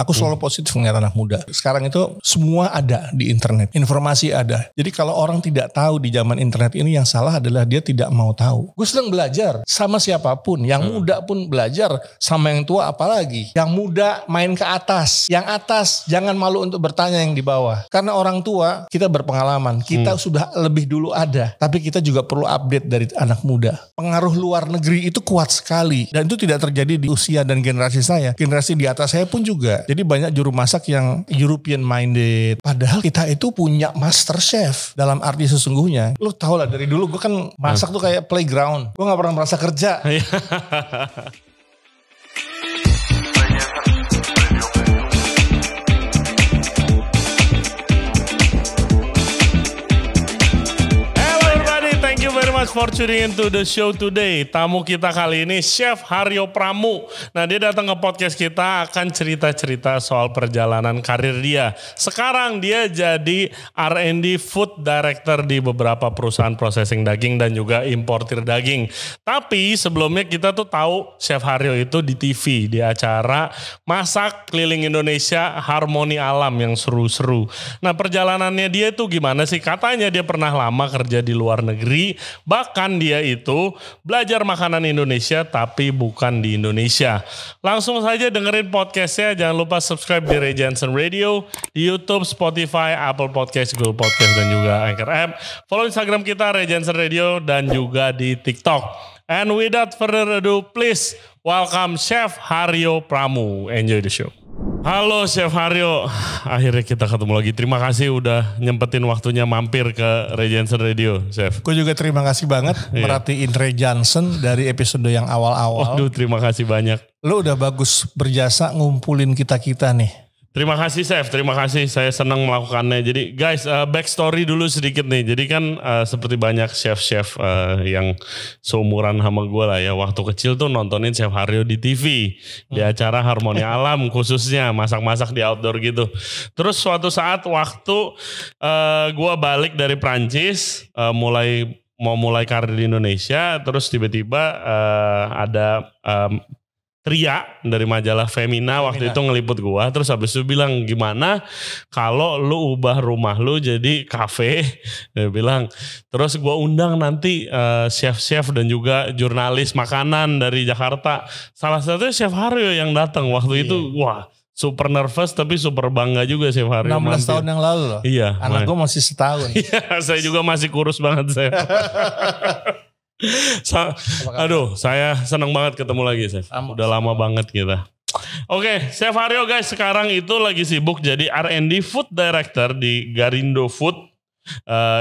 Aku selalu positif ngeliat anak muda. Sekarang itu semua ada di internet. Informasi ada. Jadi kalau orang tidak tahu di zaman internet ini, yang salah adalah dia tidak mau tahu. Gue sedang belajar sama siapapun. Yang muda pun belajar sama yang tua apalagi. Yang muda main ke atas. Yang atas jangan malu untuk bertanya yang di bawah. Karena orang tua kita berpengalaman. Kita sudah lebih dulu ada. Tapi kita juga perlu update dari anak muda. Pengaruh luar negeri itu kuat sekali. Dan itu tidak terjadi di usia dan generasi saya. Generasi di atas saya pun juga. Jadi banyak juru masak yang European minded. Padahal kita itu punya master chef. Dalam arti sesungguhnya. Lu tau lah dari dulu gue kan masak tuh kayak playground. Gue gak pernah merasa kerja. For tuning into the show today. Tamu kita kali ini Chef Haryo Pramu. Nah, dia datang ke podcast kita akan cerita-cerita soal perjalanan karir dia. Sekarang dia jadi R&D Food Director di beberapa perusahaan processing daging dan juga importir daging. Tapi sebelumnya kita tuh tahu Chef Haryo itu di TV, di acara Masak Keliling Indonesia Harmoni Alam yang seru-seru. Nah, perjalanannya dia itu gimana sih? Katanya dia pernah lama kerja di luar negeri. Bahkan dia itu belajar makanan Indonesia tapi bukan di Indonesia. Langsung saja dengerin podcastnya. Jangan lupa subscribe di Ray Jensen Radio, di YouTube, Spotify, Apple Podcast, Google Podcast, dan juga Anchor App. Follow Instagram kita Ray Jensen Radio dan juga di TikTok. And without further ado, please welcome Chef Haryo Pramu. Enjoy the show. Halo Chef Haryo, akhirnya kita ketemu lagi. Terima kasih udah nyempetin waktunya mampir ke Ray Jensen Radio, Chef. Gue juga terima kasih banget merhatiin Ray Jensen dari episode yang awal-awal. Waduh, terima kasih banyak. Lo udah bagus berjasa ngumpulin kita-kita nih. Terima kasih Chef, terima kasih. Saya senang melakukannya. Jadi guys, backstory dulu sedikit nih. Jadi kan seperti banyak chef-chef yang seumuran sama gue lah ya. Waktu kecil tuh nontonin Chef Haryo di TV. Di acara Harmoni Alam khususnya. Masak-masak di outdoor gitu. Terus suatu saat waktu gue balik dari Prancis. Mau mulai karir di Indonesia. Terus tiba-tiba ada... Tria dari majalah Femina waktu itu ngeliput gua, terus habis itu bilang gimana kalau lu ubah rumah lu jadi kafe, dia bilang. Terus gua undang nanti chef-chef dan juga jurnalis makanan dari Jakarta. Salah satunya Chef Haryo yang datang waktu itu. Wah, super nervous tapi super bangga juga Chef Haryo. 16 tahun yang lalu loh. Iya. Anak gua masih setahun. Iya, saya juga masih kurus banget saya. Aduh, saya senang banget ketemu lagi, Chef. Udah lama banget kita. Oke, Chef Haryo guys, sekarang itu lagi sibuk jadi R&D Food Director di Garindo Food.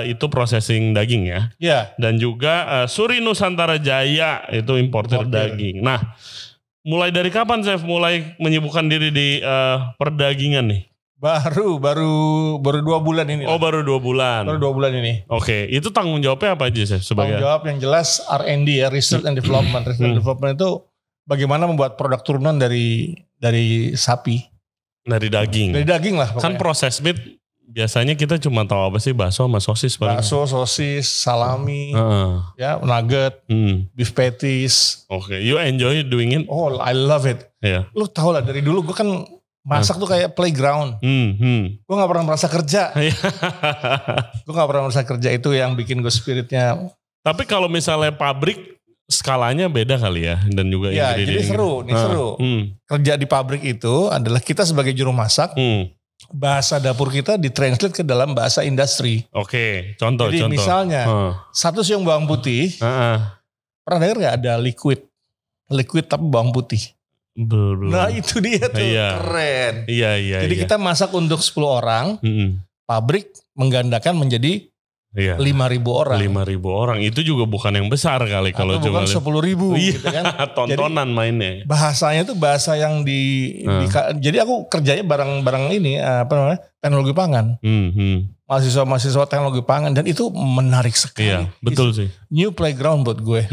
Itu processing daging ya. Iya. Dan juga Suri Nusantara Jaya itu importer daging. Nah, mulai dari kapan Chef mulai menyibukkan diri di perdagingan nih? Baru 2 bulan ini. Oh, baru 2 bulan. Baru 2 bulan ini. Oke, itu tanggung jawabnya apa aja sih? Tanggung jawab yang jelas R&D ya, Research and Development. Research and Development itu bagaimana membuat produk turunan dari sapi. Dari daging. Dari daging lah pokoknya. Kan proses meat biasanya kita cuma tahu apa sih, bakso sama sosis. Bakso, sosis, salami, ya, nugget, beef patties. Oke, you enjoy doing it? Oh, I love it. Iya. Lu tau lah dari dulu gue kan masak tuh kayak playground. Gue gak pernah merasa kerja. Gue gak pernah merasa kerja, itu yang bikin gue spiritnya. Tapi kalau misalnya pabrik skalanya beda kali ya. Dan juga ya, jadi seru. Kerja di pabrik itu adalah kita sebagai juru masak. Bahasa dapur kita ditranslate ke dalam bahasa industri. Oke, contoh. Jadi misalnya satu siung bawang putih. Pernah dengar gak ada liquid tapi bawang putih? Belum. Nah itu dia tuh, keren. Iya. Jadi kita masak untuk 10 orang, pabrik menggandakan menjadi 5.000 orang. 5.000 orang, itu juga bukan yang besar kali kalau bukan 10.000 gitu kan. Tontonan jadi, mainnya. Bahasanya tuh bahasa yang jadi aku kerjanya bareng ini teknologi pangan. Mahasiswa teknologi pangan, dan itu menarik sekali. Iya, betul sih. New playground buat gue.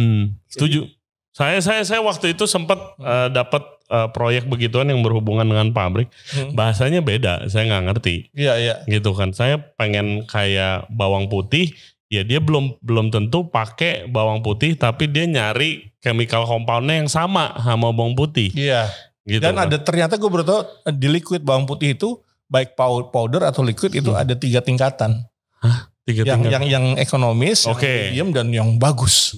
Setuju. Saya waktu itu sempat dapat proyek begituan yang berhubungan dengan pabrik. Bahasanya beda, saya nggak ngerti. Iya. Gitu kan. Saya pengen kayak bawang putih, ya dia belum tentu pakai bawang putih, tapi dia nyari chemical compoundnya yang sama bawang putih. Iya. Gitu Dan kan? ada ternyata gue baru tahu di liquid bawang putih itu baik powder atau liquid itu ada 3 tingkatan. Tiga Yang ekonomis, yang medium dan yang bagus.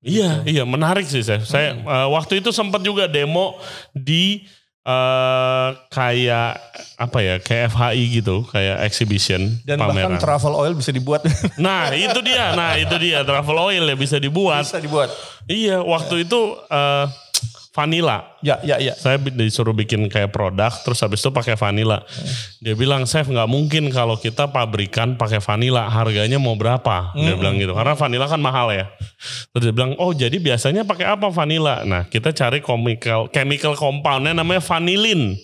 Iya, menarik sih Chef. Saya waktu itu sempat juga demo di kayak kayak FHI gitu, kayak exhibition, dan pameran. bahkan travel oil bisa dibuat. Nah itu dia travel oil ya bisa dibuat. Iya, waktu itu vanilla. Ya. Saya disuruh bikin kayak produk, terus habis itu pakai vanilla. Dia bilang, Chef nggak mungkin kalau kita pabrikan pakai vanilla, harganya mau berapa? Dia bilang gitu, karena vanilla kan mahal ya. Terus dia bilang, oh jadi biasanya pakai apa vanilla? Nah kita cari chemical compoundnya namanya vanillin.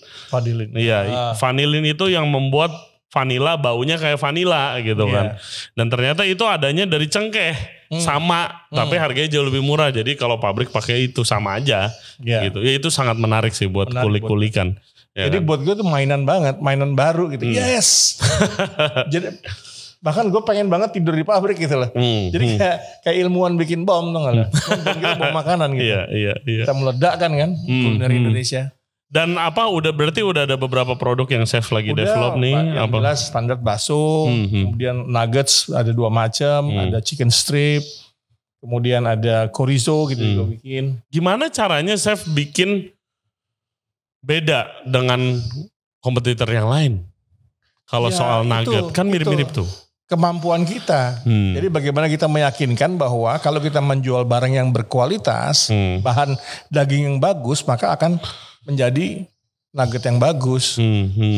Iya, vanillin itu yang membuat vanilla baunya kayak vanilla gitu kan. Dan ternyata itu adanya dari cengkeh. Sama, tapi harganya jauh lebih murah. Jadi kalau pabrik pakai itu sama aja, gitu. Ya itu sangat menarik sih buat kulik-kulikan. Ya jadi kan? buat gue tuh mainan banget, mainan baru gitu. Yes. Jadi bahkan gue pengen banget tidur di pabrik gitu loh. Jadi kayak ilmuwan bikin bom tuh nggak lah? Kita bom makanan gitu. Iya. Kita meledakkan kan dari Indonesia. Dan berarti udah ada beberapa produk yang Chef lagi develop nih. Yang jelas standar bakso, kemudian nuggets ada 2 macam, ada chicken strip, kemudian ada chorizo gitu juga bikin. Gimana caranya Chef bikin beda dengan kompetitor yang lain? Kalau soal nugget kan mirip-mirip tuh. Kemampuan kita. Jadi bagaimana kita meyakinkan bahwa kalau kita menjual barang yang berkualitas, bahan daging yang bagus, maka akan menjadi nugget yang bagus.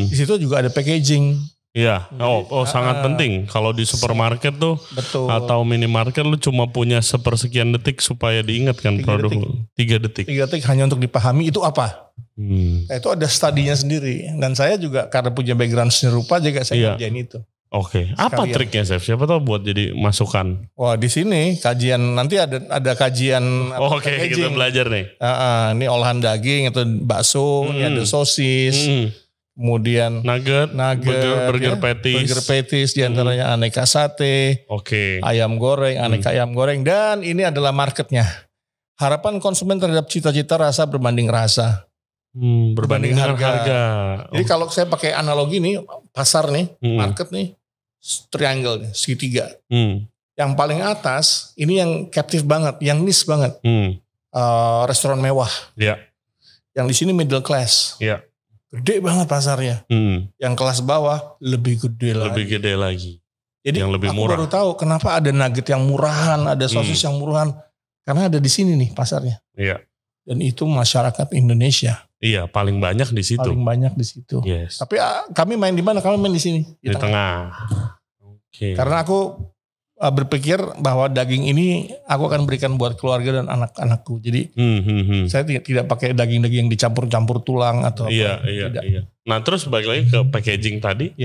Di situ juga ada packaging. Iya. Sangat penting. Kalau di supermarket tuh atau minimarket lu cuma punya sepersekian detik supaya diingat kan produk lu. 3 detik. 3 detik hanya untuk dipahami itu apa. Nah, itu ada studinya sendiri. Dan saya juga karena punya background seni rupa juga saya ngerjain itu. Oke. Apa triknya Chef? Siapa tahu buat jadi masukan. Wah di sini kajian nanti ada kajian. Oke, kita belajar nih. Ini olahan daging atau bakso, ini ada sosis, kemudian nugget, burger patties, diantaranya aneka sate, ayam goreng, aneka ayam goreng, dan ini adalah marketnya. Harapan konsumen terhadap cita-cita rasa berbanding rasa. Berbanding dengan harga. Jadi kalau saya pakai analogi nih, pasar nih, market nih, triangle nih, segitiga. Yang paling atas ini yang captive banget, yang niche banget. Restoran mewah. Yang di sini middle class. Gede banget pasarnya. Yang kelas bawah lebih gede lagi. Jadi yang lebih murah. Aku baru tahu kenapa ada nugget yang murahan, ada sosis yang murahan. Karena ada di sini nih pasarnya. Dan itu masyarakat Indonesia. Iya, paling banyak di situ. Yes. Tapi kami main di mana? Kami main di sini. Di tengah. Karena aku berpikir bahwa daging ini aku akan berikan buat keluarga dan anak-anakku. Jadi saya tidak pakai daging-daging yang dicampur-campur tulang atau Iya. Nah terus balik lagi ke packaging tadi.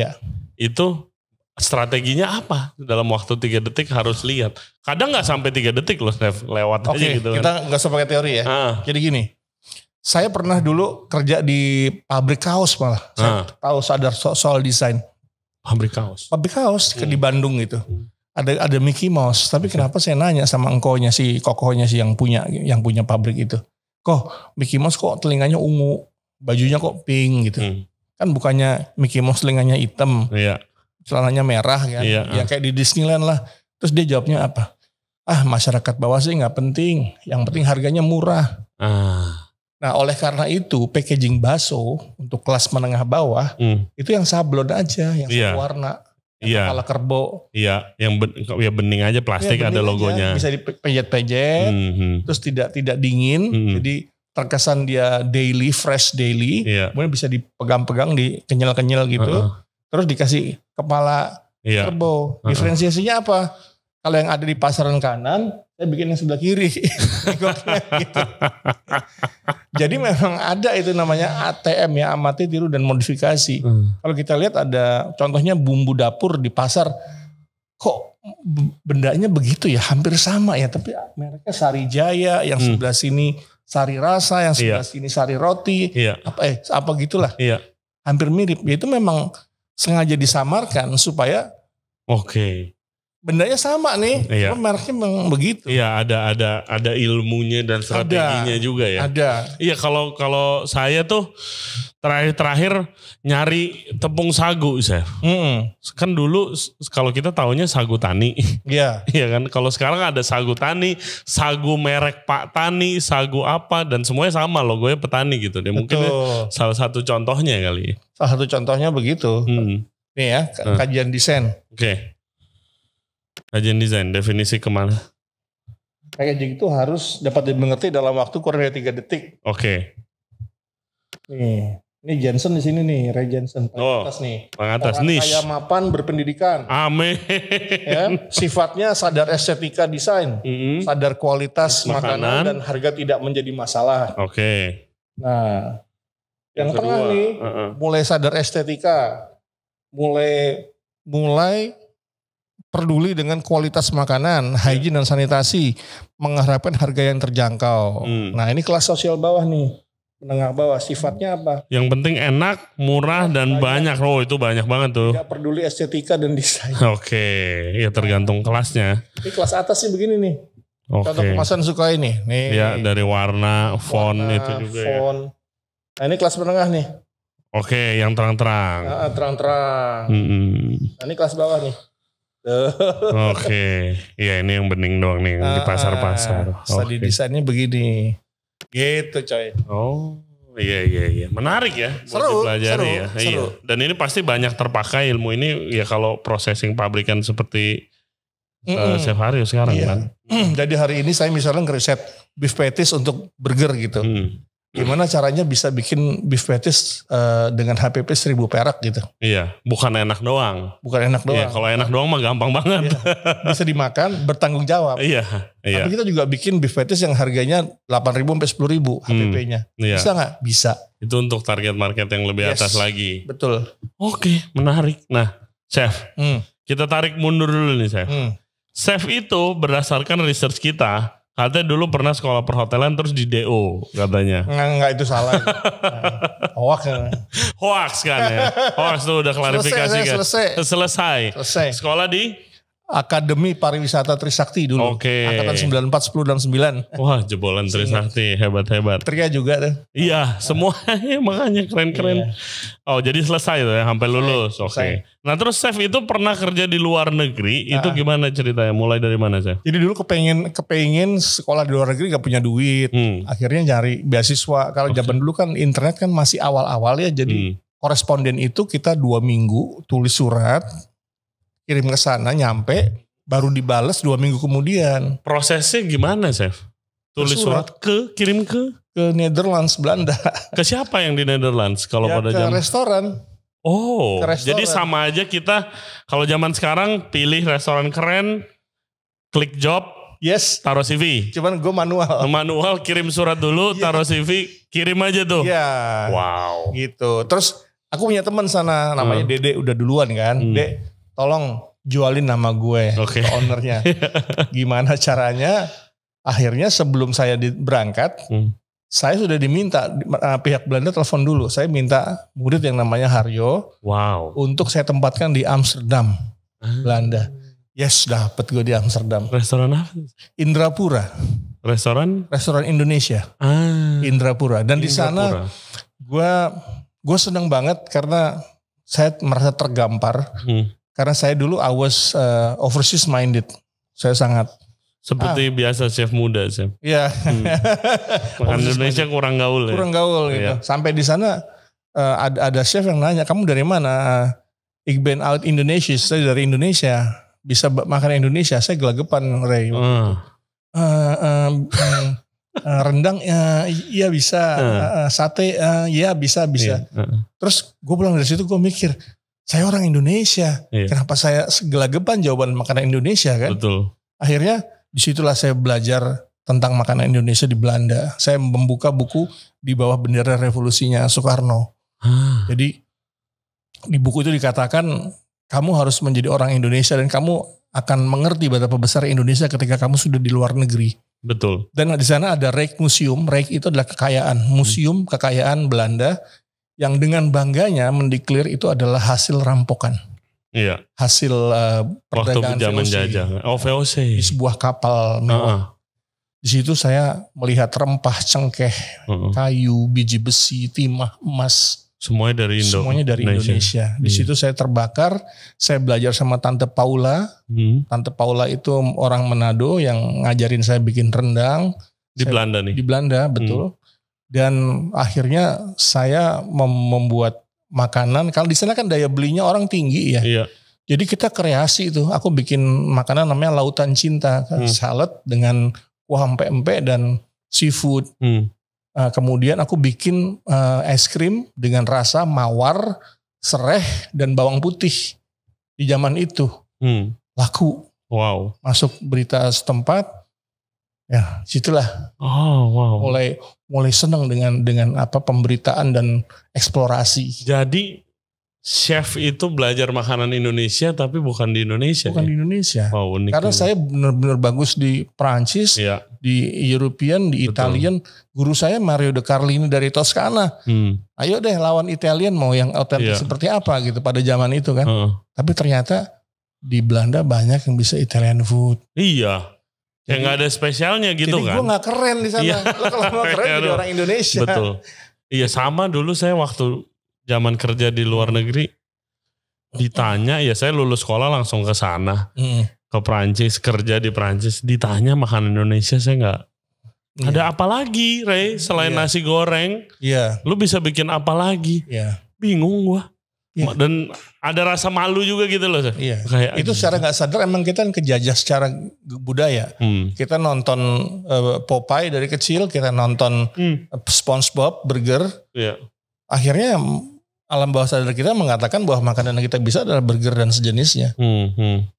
Itu strateginya apa? Dalam waktu 3 detik harus lihat. Kadang nggak sampai 3 detik loh, lewat aja gitu. Kita nggak usah pakai teori ya. Jadi gini. Saya pernah dulu kerja di pabrik kaos malah. Saya tahu sadar soal desain. Pabrik kaos di Bandung gitu. Ada Mickey Mouse. Tapi kenapa saya nanya sama engkonya si kokohnya si yang punya pabrik itu. Kok Mickey Mouse kok telinganya ungu, bajunya kok pink gitu. Kan bukannya Mickey Mouse telinganya hitam. Celananya merah kan. Ya kayak di Disneyland lah. Terus dia jawabnya apa? Masyarakat bawah sih nggak penting. Yang penting harganya murah. Nah oleh karena itu packaging bakso untuk kelas menengah bawah itu yang sablon aja, yang satu warna, yang kepala kerbau. Yang bening aja plastik ada logonya. Aja. Bisa dipejet-pejet, terus tidak dingin, jadi terkesan dia fresh daily. Kemudian bisa dipegang-pegang, dikenyal-kenyal gitu, terus dikasih kepala kerbau. Diferensiasinya apa? Kalau yang ada di pasaran kanan, saya bikin yang sebelah kiri. Gitu. Jadi memang ada itu namanya ATM ya, amati, tiru, dan modifikasi. Kalau kita lihat ada contohnya bumbu dapur di pasar. Kok bendanya begitu ya, hampir sama ya. Tapi mereknya Sari Jaya, yang sebelah sini Sari Rasa, yang sebelah sini Sari Roti. Apa gitulah. Hampir mirip. Ya itu memang sengaja disamarkan supaya bendanya sama nih, Iya. cuma mereknya memang begitu. Iya, ada ilmunya dan strateginya juga ya. Ada. Iya, kalau saya tuh terakhir nyari tepung sagu, Chef. Kan dulu kalau kita taunya sagu tani. Iya. Iya kan, kalau sekarang ada sagu tani, sagu merek Pak Tani, sagu apa, dan semuanya sama logonya petani gitu. Dia mungkin salah satu contohnya kali. Salah satu contohnya begitu. Nih ya, kajian desain. Oke. Kajian desain, definisi kemana? Packaging itu harus dapat dimengerti dalam waktu kurang dari 3 detik. Oke. Nih, ini Jensen di sini nih, Ray Jensen. Atas nih. Atas Orang niche. kaya mapan berpendidikan. Amin. Ya, sifatnya sadar estetika desain, sadar kualitas makanan dan harga tidak menjadi masalah. Oke. Nah, yang tengah nih, mulai sadar estetika, mulai peduli dengan kualitas makanan, hygiene dan sanitasi, mengharapkan harga yang terjangkau. Nah, ini kelas sosial bawah nih, menengah bawah. Sifatnya apa? Yang penting enak, murah dan banyak. Oh, itu banyak banget tuh. Tidak peduli estetika dan desain. Oke, ya tergantung kelasnya. Ini kelas atas sih begini nih. Contoh kemasan suka ini. Nih. Ya, dari warna, font itu juga font. ya. Nah, ini kelas menengah nih. Oke, yang terang-terang. Terang-terang. Nah, ini kelas bawah nih. Oke, ya ini yang bening doang nih di pasar-pasar. Studi desainnya begini, gitu coy. Oh, iya, menarik ya, seru, buat dipelajari ya. Seru. Iya. Dan ini pasti banyak terpakai ilmu ini ya kalau processing pabrikan seperti Chef Haryo sekarang kan. Jadi hari ini saya misalnya ngeriset beef patties untuk burger gitu. Gimana caranya bisa bikin beef patties dengan HPP 1000 perak gitu. Iya, bukan enak doang. Iya, kalau enak doang mah gampang banget. Iya. Bisa dimakan, bertanggung jawab. Iya. Tapi kita juga bikin beef patties yang harganya 8.000 sampai 10.000 HPP-nya. Iya. Bisa nggak? Bisa. Itu untuk target market yang lebih atas lagi. Betul. Oke, menarik. Nah, Chef, kita tarik mundur dulu nih, Chef. Chef itu berdasarkan research kita, katanya dulu pernah sekolah perhotelan terus di DO katanya. Enggak, itu salah. Hoax kan ya. Hoax tuh udah klarifikasi kan. Selesai. Sekolah di Akademi Pariwisata Trisakti dulu. Oke. Angkatan 94, 10 dan 9. Wah, jebolan Trisakti, hebat-hebat. Tria juga tuh. Iya, semuanya makanya keren-keren. Iya. Oh, jadi selesai tuh ya, sampai lulus. Oke. Nah, terus Chef itu pernah kerja di luar negeri, itu gimana ceritanya? Mulai dari mana, Chef? Jadi dulu kepengen sekolah di luar negeri gak punya duit. Akhirnya nyari beasiswa. Kalau zaman dulu kan internet kan masih awal-awal ya, jadi koresponden itu kita 2 minggu tulis surat, kirim ke sana, nyampe, baru dibales 2 minggu kemudian. Prosesnya gimana, Chef? Tulis surat kirim ke Netherlands, Belanda. Ke siapa yang di Netherlands? Kalau ya, pada ke restoran. Oh, jadi sama aja kita kalau zaman sekarang pilih restoran keren, klik job, taruh CV. Cuman gue manual. Manual, kirim surat dulu, taruh CV, kirim aja tuh. Iya. Wow. Gitu. Terus aku punya teman sana, namanya Dede, udah duluan kan. Dek, tolong jualin nama gue ke ownernya. Gimana caranya? Akhirnya sebelum saya berangkat, saya sudah diminta, pihak Belanda telepon dulu. Saya minta murid yang namanya Haryo. Wow. Untuk saya tempatkan di Amsterdam, Belanda. Yes, dapat gue di Amsterdam. Restoran apa? Indrapura. Restoran Indonesia. Indrapura. Dan di sana gue senang banget karena saya merasa tergampar. Karena saya dulu I was overseas minded. Saya sangat seperti biasa chef muda, Chef. Iya. Indonesia kurang gaul ya. Kurang gaul gitu. Iya. Sampai di sana ada chef yang nanya, "Kamu dari mana?" "Ik ben uit Indonesia." Saya dari Indonesia. Bisa makan Indonesia. Saya gelagapan, Ray. Rendang iya bisa. Sate iya bisa. Terus gue pulang dari situ gue mikir, saya orang Indonesia, kenapa saya gelagapan jawaban makanan Indonesia kan? Betul. Akhirnya disitulah saya belajar tentang makanan Indonesia di Belanda. Saya membuka buku di bawah bendera revolusinya Soekarno. Jadi di buku itu dikatakan kamu harus menjadi orang Indonesia dan kamu akan mengerti betapa besar Indonesia ketika kamu sudah di luar negeri. Betul. Dan di sana ada Rijk Museum. Rijk itu adalah kekayaan, museum kekayaan Belanda yang dengan bangganya mendeklar itu adalah hasil rampokan. Iya. hasil Waktu perdagangan zaman VOC jajah. Oh VOC. di sebuah kapal mewah. Di situ saya melihat rempah, cengkeh, kayu, biji besi, timah, emas. Semuanya dari Indo. Semuanya dari Indonesia. Di situ saya terbakar. Saya belajar sama Tante Paula. Tante Paula itu orang Manado yang ngajarin saya bikin rendang. Belanda nih? Di Belanda, betul. Dan akhirnya saya membuat makanan. Kalau di sana kan daya belinya orang tinggi ya. Iya. Jadi kita kreasi itu. Aku bikin makanan namanya Lautan Cinta. Salad dengan kuah empek-empek dan seafood. Kemudian aku bikin es krim dengan rasa mawar, sereh, dan bawang putih. Di zaman itu. Laku. Wow. Masuk berita setempat. Ya, situlah. Oh, wow. Mulai senang dengan apa pemberitaan dan eksplorasi. Jadi chef itu belajar makanan Indonesia tapi bukan di Indonesia. Bukan di Indonesia. Wow, unik. Karena saya benar-benar bagus di Prancis, di European, di Italian. Guru saya Mario De Carlini dari Toscana. Ayo deh lawan Italian, mau yang otentik seperti apa gitu pada zaman itu kan. Tapi ternyata di Belanda banyak yang bisa Italian food. Iya. Yang nggak ada spesialnya gitu jadi kan. Jadi gue gak keren di sana. Lo kalau mau keren jadi orang Indonesia. Betul. Iya sama dulu saya waktu zaman kerja di luar negeri. Ditanya ya saya lulus sekolah langsung ke sana. Ke Prancis, kerja di Prancis. Ditanya makanan Indonesia saya gak. Ada apa lagi Ray selain nasi goreng. Lu bisa bikin apa lagi. Bingung gue. Dan ada rasa malu juga gitu loh. Kayak itu secara gak sadar emang kita kejajah secara budaya. Kita nonton Popeye dari kecil, kita nonton SpongeBob, Burger. Akhirnya alam bawah sadar kita mengatakan bahwa makanan yang kita bisa adalah burger dan sejenisnya.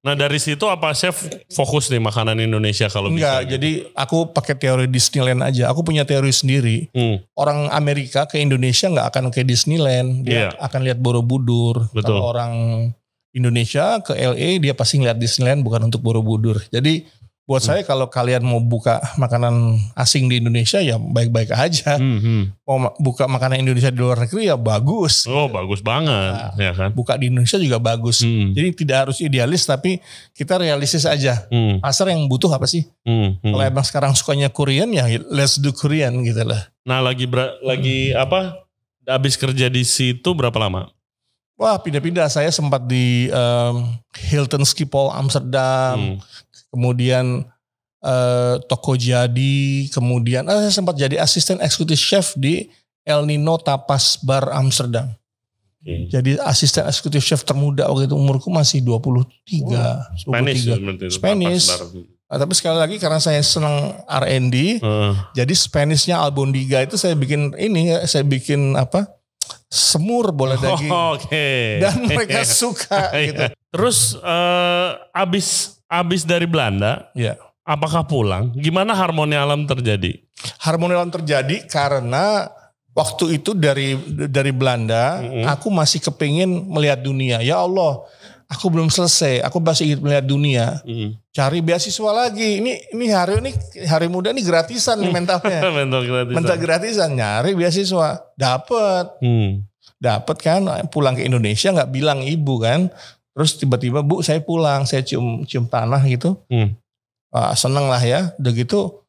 Nah dari situ apa chef fokus nih makanan Indonesia kalau bisa? Enggak, jadi aku pakai teori Disneyland aja. Aku punya teori sendiri. Orang Amerika ke Indonesia nggak akan ke Disneyland, dia akan lihat Borobudur. Betul. Kalau orang Indonesia ke LA dia pasti ngeliat Disneyland bukan untuk Borobudur. Jadi buat saya kalau kalian mau buka makanan asing di Indonesia ya baik-baik aja. Mau buka makanan Indonesia di luar negeri ya bagus. Oh bagus banget. Ya kan? Buka di Indonesia juga bagus. Jadi tidak harus idealis tapi kita realistis aja. Pasar yang butuh apa sih? Kalau emang sekarang sukanya Korean ya let's do Korean gitu lah. Nah lagi apa? Habis kerja di situ berapa lama? Wah pindah-pindah. Saya sempat di Hilton Schiphol Amsterdam. Kemudian toko jadi, kemudian saya sempat jadi asisten eksekutif chef di El Nino Tapas Bar Amsterdam. Jadi asisten eksekutif chef termuda waktu itu umurku masih 23. Spanish. Tapi sekali lagi karena saya senang R&D, jadi Spanishnya Albondiga itu saya bikin apa? Semur bola daging. Dan mereka suka gitu. Terus abis dari Belanda, apakah pulang? Gimana harmoni alam terjadi? Harmoni alam terjadi karena waktu itu dari Belanda, aku masih kepingin melihat dunia. Ya Allah, aku belum selesai, aku masih ingin melihat dunia. Cari beasiswa lagi. Ini hari muda ini gratisan nih mentalnya. Mental gratisan, nyari beasiswa, dapat kan, pulang ke Indonesia nggak bilang ibu kan. Terus tiba-tiba Bu saya pulang, saya cium tanah gitu. Seneng lah ya. Udah gitu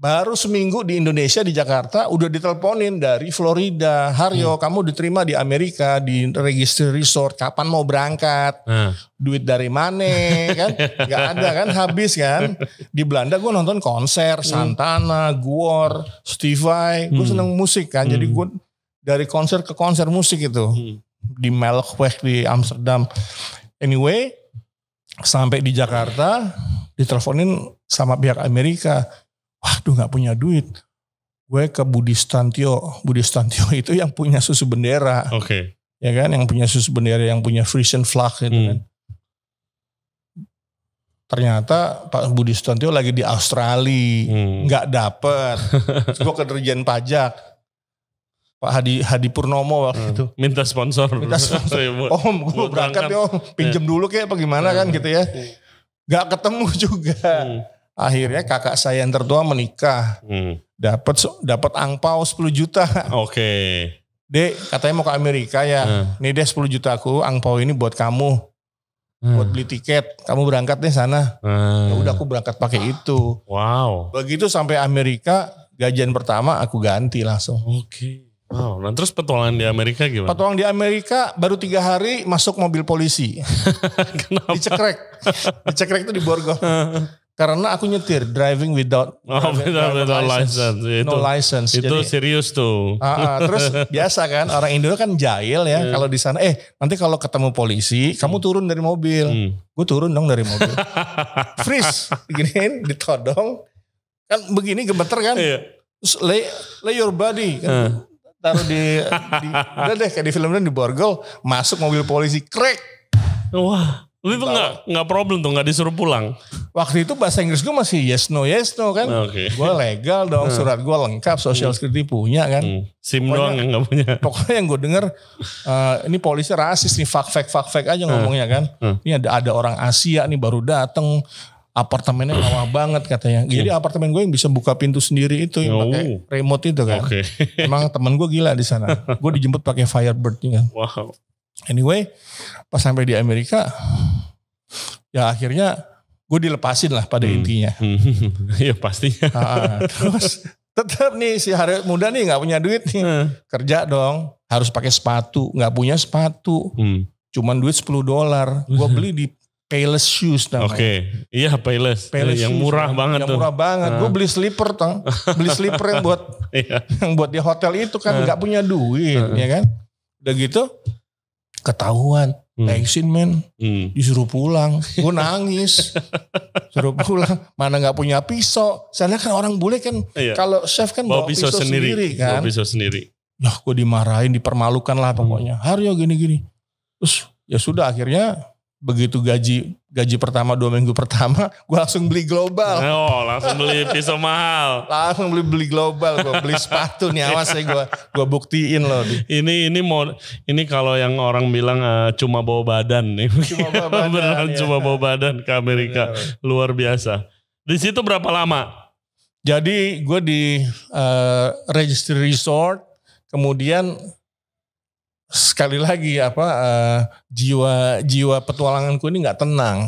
baru seminggu di Indonesia di Jakarta udah diteleponin dari Florida. Haryo kamu diterima di Amerika di Registry Resort. Kapan mau berangkat? Duit dari mana kan? Gak ada kan, habis kan. Di Belanda gue nonton konser Santana, Gwar, Stevie Vai. Gue seneng musik kan. Jadi gue dari konser ke konser musik itu. Di Melkweg di Amsterdam. Anyway, sampai di Jakarta diteleponin sama pihak Amerika. Waduh gak punya duit. Gue ke Budi Stantio. Budi Stantio itu yang punya susu bendera. Ya kan, yang punya susu bendera, yang punya Frisian flag gitu kan. Ternyata Pak Budi Stantio lagi di Australia. Gak dapet. Terus gue ke Dirjen Pajak. Pak Hadi Purnomo waktu itu. Minta sponsor. Om gue berangkat ya om. Pinjem dulu kayak apa gimana kan gitu ya. Gak ketemu juga. Akhirnya kakak saya yang tertua menikah. Dapat angpau 10 juta. Dek katanya mau ke Amerika ya. Nih deh 10 juta aku angpau ini buat kamu. buat beli tiket. Kamu berangkat deh sana. Ya udah aku berangkat pakai itu. Wow. Begitu sampai Amerika, gajian pertama aku ganti langsung. Oke. Wow. Nah terus petualangan di Amerika gimana? Petualang di Amerika baru 3 hari masuk mobil polisi. Kenapa? Dicekrek itu di borgol. Karena aku nyetir driving without license. No license. Itu Jadi, serius tuh. terus biasa kan orang Indo kan jahil ya. Kalau di sana nanti kalau ketemu polisi kamu turun dari mobil. Gue turun dong dari mobil. Freeze, diginiin, ditodong. Kan begini gemeter kan. Terus lay your body kan. Taruh udah deh kayak di filmnya di borgol, masuk mobil polisi, krek. Wah. Lu itu nggak problem tuh, nggak disuruh pulang. Waktu itu bahasa Inggris gue masih yes no kan. Gue legal dong, surat gue lengkap, social security punya kan. SIM doang yang nggak punya. Pokoknya yang gue denger, ini polisi rasis nih, fuck fake aja ngomongnya kan. Ini ada orang Asia nih baru dateng, apartemennya mewah banget katanya. Jadi apartemen gue yang bisa buka pintu sendiri itu, yang pakai remote itu kan. Emang temen gue gila di sana. Gue dijemput pakai Firebird kan. Wow. Anyway, pas sampai di Amerika, ya akhirnya gue dilepasin lah pada intinya. Iya pastinya. Terus tetap nih si hari muda nih nggak punya duit nih, kerja dong, harus pakai sepatu, nggak punya sepatu, cuman duit $10. Gue beli di Payless Shoes namanya. Iya Payless yang murah banget tuh. Yang murah banget. Gue beli slipper beli slipper yang buat di hotel itu kan nggak punya duit, ya kan? Udah gitu. Ketahuan, thanksin men, disuruh pulang, gue nangis, suruh pulang, mana nggak punya pisau, soalnya kan orang bule kan, kalau chef kan bawa pisau sendiri kan, bawa pisau sendiri, ya gue dimarahin, dipermalukan lah pokoknya, Haryo gini-gini, terus ya sudah akhirnya begitu gaji pertama 2 minggu pertama, gue langsung beli global. Langsung beli pisau mahal. Langsung beli global, gue beli sepatu nih, awas ya gue buktiin loh. Ini kalau yang orang bilang cuma bawa badan nih. Cuma bawa badan ke Amerika. Benar. Luar biasa. Di situ berapa lama? Jadi gue di registry resort, kemudian sekali lagi jiwa petualanganku ini nggak tenang.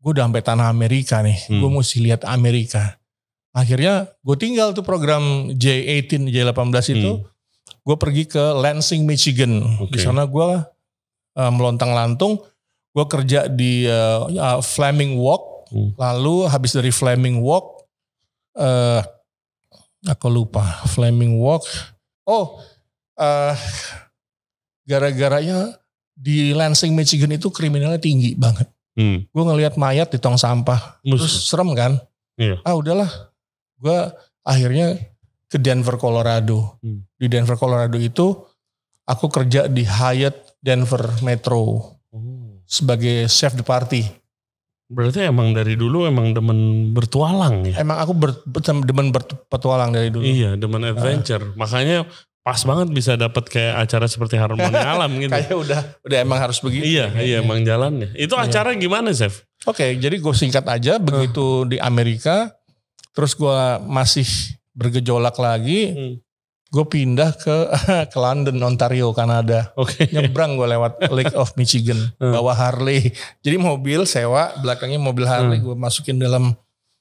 Gue udah sampai tanah Amerika nih. Gue mesti lihat Amerika. Akhirnya gue tinggal tuh program J18 itu. Gue pergi ke Lansing, Michigan. Di sana gue melontang-lantung. Gue kerja di Flaming Walk. Lalu habis dari Flaming Walk, aku lupa Flaming Walk. Gara-garanya di Lansing, Michigan itu kriminalnya tinggi banget. Gue ngelihat mayat di tong sampah, terus serem kan? Udahlah, gue akhirnya ke Denver, Colorado. Di Denver, Colorado itu aku kerja di Hyatt Denver Metro sebagai chef de party. Berarti emang dari dulu emang demen bertualang ya? Emang aku demen berpetualang dari dulu. Iya, demen adventure. Makanya pas banget bisa dapat kayak acara seperti Harmoni Alam gitu. Kayak udah emang harus begitu. Iya emang jalannya. Itu acara gimana, Chef? Oke, jadi gue singkat aja, begitu di Amerika, terus gue masih bergejolak lagi, gue pindah ke London, Ontario, Kanada. Nyebrang gue lewat Lake of Michigan, bawa Harley. Jadi mobil sewa, belakangnya mobil Harley, gue masukin dalam.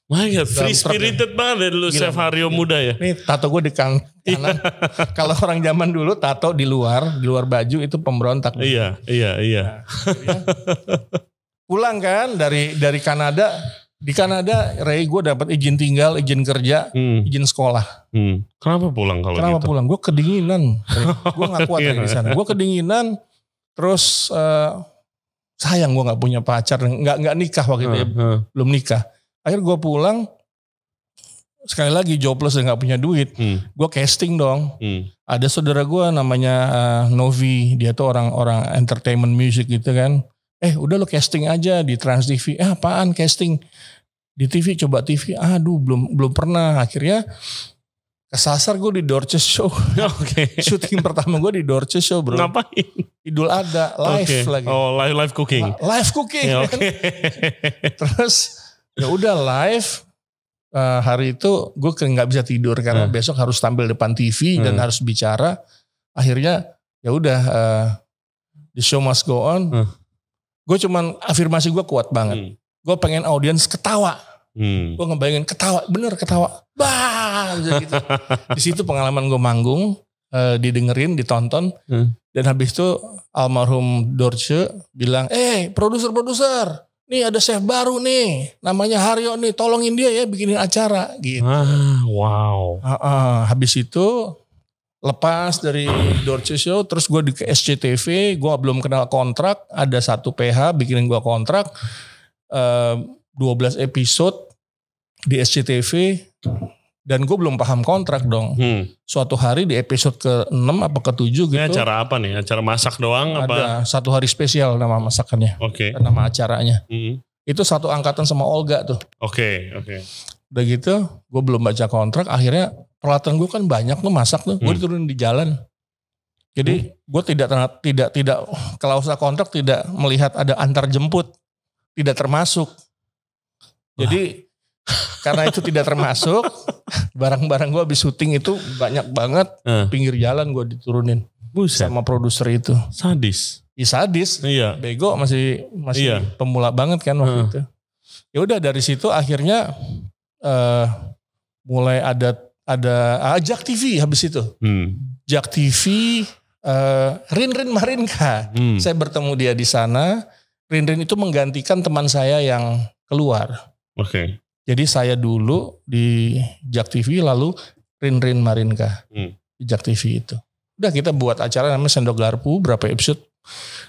Wah ya, free spirited banget lu Chef Haryo muda ya. Nih tato gue di kanan. Kalau orang zaman dulu tato di luar baju itu pemberontak. Iya. Nah, pulang kan dari Kanada. Di Kanada, Ray, gue dapat izin tinggal, izin kerja, izin sekolah. Kenapa pulang kalau gitu? Kenapa pulang? Gue kedinginan. Gue gak kuat di sana. Gue kedinginan, terus sayang gue gak punya pacar, gak nikah waktu itu ya, belum nikah. Akhirnya gue pulang, sekali lagi jobless dan gak punya duit. Gue casting dong. Ada saudara gue namanya Novi, dia tuh orang entertainment music gitu kan. Udah lo casting aja di Trans TV. Apaan casting? Di TV, coba TV. Aduh belum pernah. Akhirnya kesasar gue di Dorces Show. Syuting pertama gue di Dorces Show bro. Ngapain? Idul Adha, live lagi. Live cooking. Live cooking. Kan? Terus ya udah live. Hari itu gue nggak bisa tidur karena besok harus tampil depan TV dan harus bicara. Akhirnya ya udah the show must go on. Gue cuman afirmasi gue kuat banget. Gue pengen audiens ketawa. Gue ngebayangin ketawa, bener ketawa. Bah, gitu. Di situ pengalaman gue manggung, didengerin, ditonton. Dan habis itu almarhum Dorce bilang, produser, nih ada chef baru nih, namanya Haryo nih, tolongin dia ya bikinin acara gitu. Wow. Habis itu lepas dari Dorce Show, terus gue di SCTV, gue belum kenal kontrak, ada satu PH bikinin gue kontrak, 12 episode di SCTV, dan gue belum paham kontrak dong. Suatu hari di episode ke-6 apa ke-7 gitu. Ini acara apa nih? Acara masak doang? Ada satu hari spesial nama masakannya. Oke. Nama acaranya. Itu satu angkatan sama Olga tuh. Oke. Udah gitu, gue belum baca kontrak. Akhirnya peralatan gue kan banyak tuh masak tuh. Gue diturunin di jalan. Jadi gue tidak klausul kontrak tidak melihat ada antar jemput. Tidak termasuk. Jadi karena itu tidak termasuk, barang-barang gue habis syuting itu banyak banget, pinggir jalan gue diturunin. Buset. Sama produser itu. Sadis. Sadis. Iya. Bego masih pemula banget kan waktu itu. Ya udah dari situ akhirnya mulai ada Jak TV habis itu. Jak TV, Rin Marinka. Saya bertemu dia di sana. Rin itu menggantikan teman saya yang keluar. Oke. Jadi saya dulu di Jak TV, lalu Rin Marinka di Jak TV itu. Udah kita buat acara namanya Sendok Garpu, berapa episode.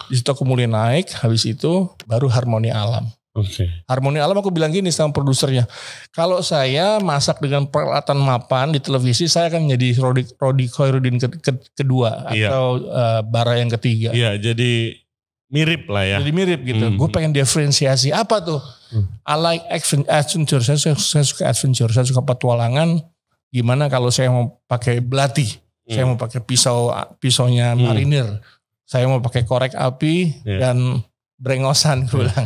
Di situ aku mulai naik, habis itu baru Harmoni Alam. Oke. Harmoni Alam aku bilang gini sama produsernya, kalau saya masak dengan peralatan mapan di televisi, saya akan jadi Rodi Khairuddin kedua atau Bara yang ketiga. Iya, jadi mirip lah ya. Jadi mirip gitu. Gue pengen diferensiasi apa tuh? I like adventure. Saya suka adventure. Saya suka petualangan. Gimana kalau saya mau pakai belati? Saya mau pakai pisaunya marinir. Saya mau pakai korek api dan brengosan. Gue bilang.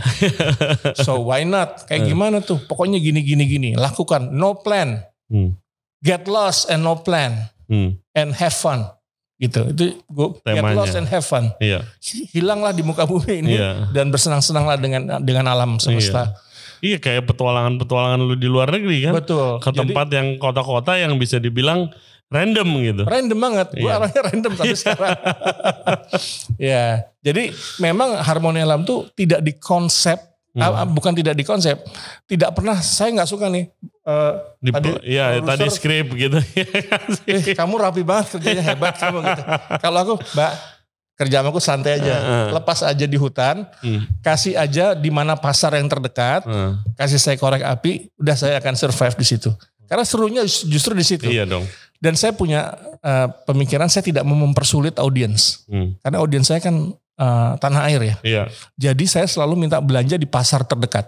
So why not? Kayak gimana tuh? Pokoknya gini. Lakukan. No plan. Get lost and no plan. And have fun. Gitu. Itu gue get lost and have fun. Iya. Hilanglah di muka bumi ini dan bersenang-senanglah dengan alam semesta. Iya, kayak petualangan lu di luar negeri kan. Betul. Ke tempat yang kota-kota yang bisa dibilang random gitu. Random banget. Gue arahnya random sampai sekarang. Ya. Jadi memang Harmoni Alam tuh tidak dikonsep. Bukan tidak dikonsep. Tidak pernah, saya gak suka nih. Tadi skrip gitu. Kamu rapi banget kerjanya, hebat kamu gitu. Kalau aku, Mbak, kerjaan aku santai aja. Lepas aja di hutan, kasih aja di mana pasar yang terdekat, kasih saya korek api, udah saya akan survive di situ. Karena serunya justru di situ. Iya dong. Dan saya punya pemikiran, saya tidak mau mempersulit audiens. Karena audiens saya kan tanah air ya. Iya. Jadi saya selalu minta belanja di pasar terdekat.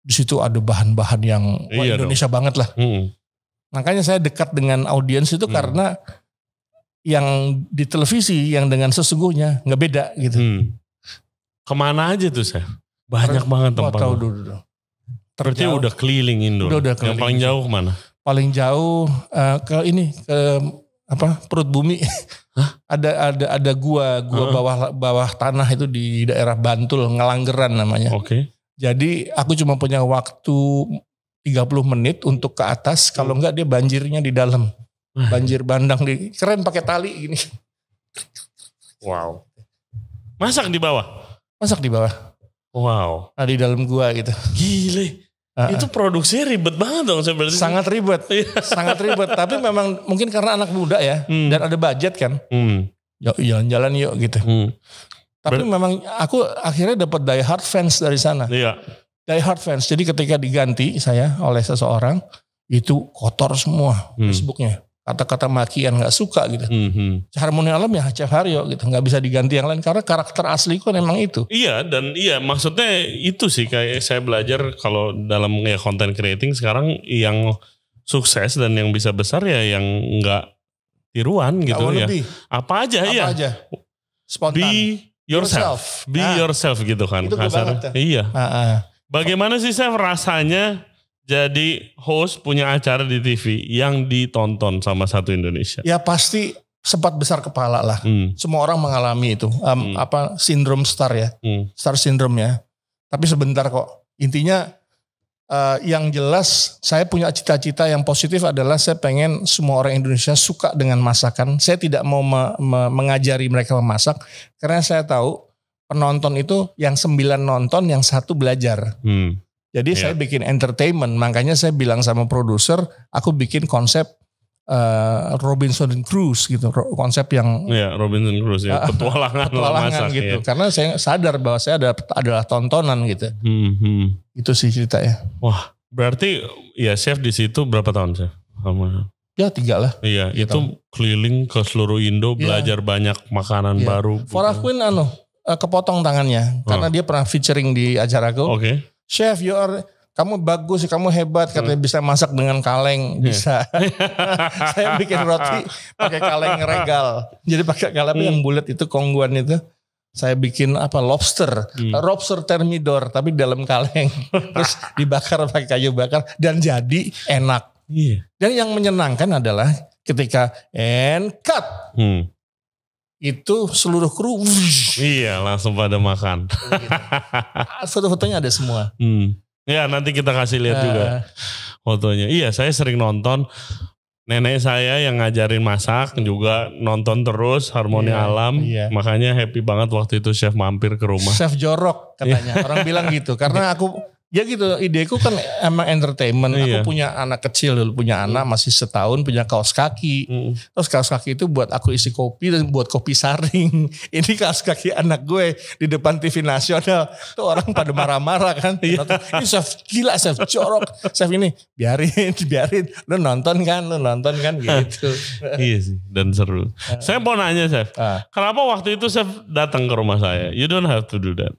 Di situ ada bahan-bahan yang Indonesia banget lah. Makanya saya dekat dengan audiens itu karena yang di televisi yang dengan sesungguhnya nggak beda gitu. Kemana aja tuh saya? Banyak banget tempat. Tahu dulu. Berarti udah keliling Indo. Udah yang paling jauh kemana? Paling jauh ke Perut Bumi. ada gua bawah tanah itu di daerah Bantul, Ngelanggeran namanya. Oke. Jadi aku cuma punya waktu 30 menit untuk ke atas, kalau enggak dia banjirnya di dalam. Banjir bandang keren pakai tali gini. Wow. Masak di bawah? Masak di bawah. Wow. Nah, di dalam gua gitu. Gile. Itu produksinya ribet banget dong sebenarnya. Sangat ribet. Sangat ribet. Tapi memang mungkin karena anak muda ya. Dan ada budget kan. Yuk jalan-jalan yuk gitu. Tapi memang aku akhirnya dapat die hard fans dari sana. Iya. Die hard fans. Jadi ketika diganti saya oleh seseorang. Itu kotor semua Facebooknya. Kata-kata makian gak suka gitu. Harmoni Alam ya Chef Haryo gitu. Gak bisa diganti yang lain. Karena karakter asli kan emang itu. Iya dan maksudnya itu sih. Kayak saya belajar kalau dalam content creating sekarang yang sukses dan yang bisa besar ya yang gak tiruan gitu ya. Apa aja Spontan. Be yourself. Be yourself gitu kan. Itu banget. Iya. Bagaimana sih Chef rasanya jadi host punya acara di TV yang ditonton sama satu Indonesia? Ya pasti sempat besar kepala lah. Semua orang mengalami itu. Sindrom star ya. Star syndrome ya. Tapi sebentar kok. Intinya yang jelas saya punya cita-cita yang positif adalah saya pengen semua orang Indonesia suka dengan masakan. Saya tidak mau mengajari mereka memasak. Karena saya tahu penonton itu yang 9 nonton, yang 1 belajar. Jadi saya bikin entertainment. Makanya saya bilang sama produser, aku bikin konsep Robinson Cruise gitu, konsep yang Robinson Cruise ya, petualangan masak gitu. Karena saya sadar bahwa saya adalah tontonan gitu. Itu sih ceritanya. Wah, berarti ya chef di situ berapa tahun chef? Ya 3 lah. Iya, itu keliling ke seluruh Indo, belajar banyak makanan baru. Farah Quinn kepotong tangannya karena dia pernah featuring di acaraku. Chef, kamu bagus, kamu hebat, katanya bisa masak dengan kaleng, bisa. Saya bikin roti pakai kaleng regal. Jadi pakai kaleng yang bulat itu, kongguan itu. Saya bikin lobster thermidor tapi dalam kaleng. Terus dibakar pakai kayu bakar dan jadi enak. Dan yang menyenangkan adalah ketika cut. Itu seluruh kru. Langsung pada makan. Foto-fotonya ada semua. Ya nanti kita kasih lihat juga fotonya. Iya, saya sering nonton. Nenek saya yang ngajarin masak juga nonton terus Harmoni Alam. Makanya happy banget waktu itu chef mampir ke rumah. Chef jorok katanya. Orang bilang gitu. Karena ya gitu, ideku kan emang entertainment. Aku punya anak kecil dulu, punya anak masih setahun, punya kaos kaki. Terus kaos kaki itu buat aku isi kopi dan buat kopi saring. Ini kaos kaki anak gue di depan TV nasional. Tuh orang pada marah-marah kan. Ini chef gila, chef jorok. Chef ini biarin. Lu nonton kan gitu. Iya sih, dan seru. Saya mau nanya chef, kenapa waktu itu chef datang ke rumah saya? You don't have to do that.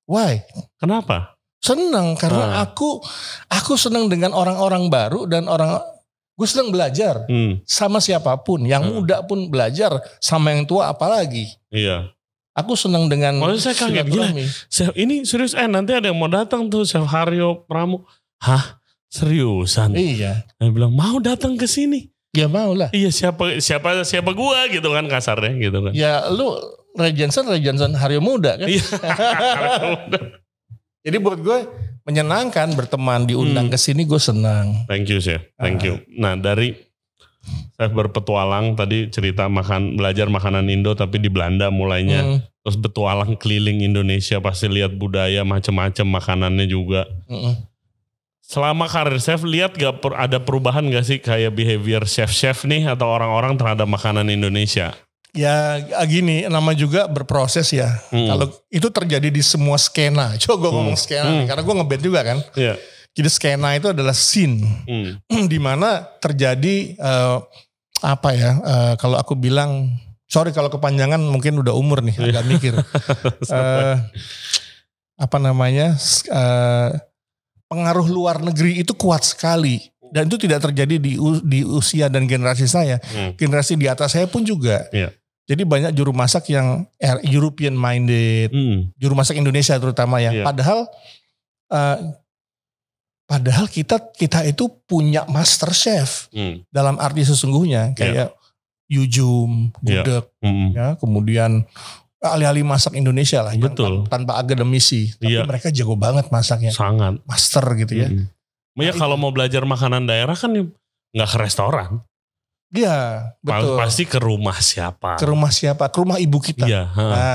Why? Kenapa? Senang karena aku senang dengan orang-orang baru dan gue senang belajar sama siapapun, yang muda pun belajar, sama yang tua apalagi. Iya. Aku senang dengan. Saya kaget gila. Chef ini serius nanti ada yang mau datang tuh Chef Haryo Pramu. Hah? Seriusan? Iya. Dia bilang mau datang ke sini. Ya mau lah. Iya siapa gua gitu kan kasarnya gitu kan. Ya lu Ray Johnson Haryo muda kan. Iya. Jadi buat gue menyenangkan berteman, diundang ke sini gue senang. Thank you chef, thank you. Nah dari chef berpetualang tadi cerita belajar makanan Indo tapi di Belanda mulainya. Terus petualang keliling Indonesia pasti lihat budaya macam-macam makanannya juga. Selama karir chef lihat gak ada perubahan gak sih kayak behavior chef-chef nih atau orang-orang terhadap makanan Indonesia? Ya gini, nama juga berproses ya. Kalau itu terjadi di semua skena. Coba gue ngomong skena nih, karena gue ngeband juga kan. Jadi skena itu adalah scene. Di mana terjadi kalau aku bilang, sorry kalau kepanjangan mungkin udah umur nih, agak mikir. Pengaruh luar negeri itu kuat sekali. Dan itu tidak terjadi di usia dan generasi saya. Generasi di atas saya pun juga. Jadi banyak juru masak yang European minded, juru masak Indonesia terutama ya. Padahal kita itu punya master chef dalam arti sesungguhnya kayak Yujum, Gudeg, ya, kemudian ahli-ahli masak Indonesia lah. Betul. Tanpa akademisi, tapi mereka jago banget masaknya. Sangat. Master gitu ya. Ya kalau mau belajar makanan daerah kan nggak ke restoran. Iya, betul. Pasti ke rumah siapa? Ke rumah siapa? Ke rumah ibu kita. Iya,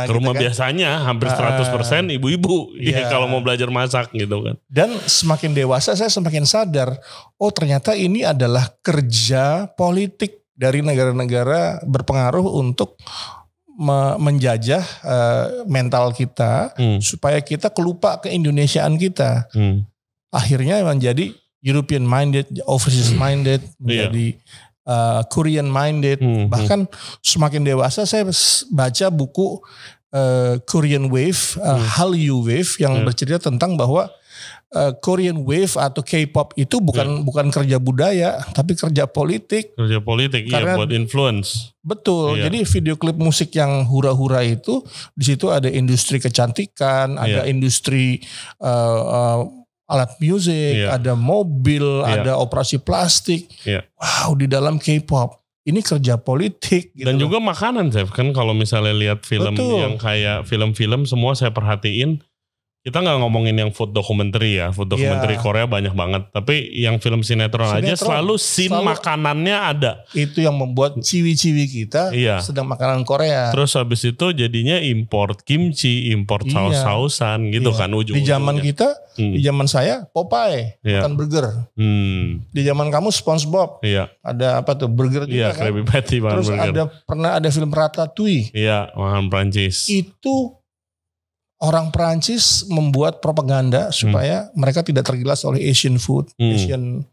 ke rumah gitu kan? Biasanya hampir 100% ibu-ibu. Iya. Kalau mau belajar masak gitu kan. Dan semakin dewasa saya semakin sadar, oh ternyata ini adalah kerja politik dari negara-negara berpengaruh untuk menjajah mental kita supaya kita kelupa keindonesiaan kita. Akhirnya menjadi European minded, overseas minded, menjadi Korean minded. Bahkan semakin dewasa saya baca buku Korean Wave, Hallyu Wave yang bercerita tentang bahwa Korean Wave atau K-pop itu bukan kerja budaya tapi kerja politik. Kerja politik iya buat influence. Betul. Jadi video klip musik yang hura-hura itu di situ ada industri kecantikan, ada industri alat musik, ada mobil, ada operasi plastik. Wow, di dalam K-pop. ini kerja politik gitu. Dan juga makanan, Chef. Kan kalau misalnya lihat film yang kayak film-film semua saya perhatiin, kita nggak ngomongin yang food documentary ya. Food documentary Korea banyak banget. Tapi yang film sinetron aja selalu scene makanannya ada. Itu yang membuat ciwi-ciwi kita sedang makanan Korea. Terus habis itu jadinya import kimchi, import saus-sausan gitu kan ujung-ujungnya. Di zaman kita, di zaman saya Popeye makan burger. Di zaman kamu SpongeBob. Ada apa tuh burger juga kan. Krabby Patty makan terus burger. Pernah ada film Ratatouille. Iya, makan Prancis. Itu orang Perancis membuat propaganda supaya mereka tidak tergilas oleh Asian food, Asian,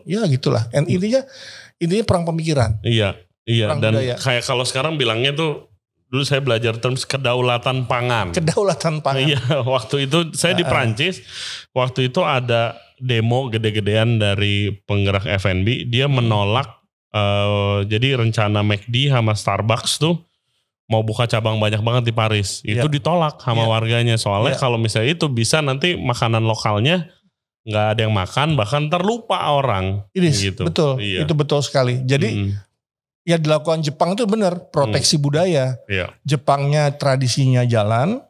ya gitulah. And intinya perang pemikiran. Iya. Perang Dan budaya. Kayak kalau sekarang bilangnya tuh, dulu saya belajar terms kedaulatan pangan. Kedaulatan pangan. Iya, waktu itu saya di Perancis, waktu itu ada demo gede-gedean dari penggerak F&B, dia menolak, jadi rencana McD sama Starbucks tuh, mau buka cabang banyak banget di Paris. Itu ditolak sama warganya. Soalnya kalau misalnya itu bisa nanti makanan lokalnya nggak ada yang makan, bahkan terlupa orang. Gitu. Betul, itu betul sekali. Jadi ya dilakukan Jepang itu benar, proteksi budaya. Jepangnya tradisinya jalan,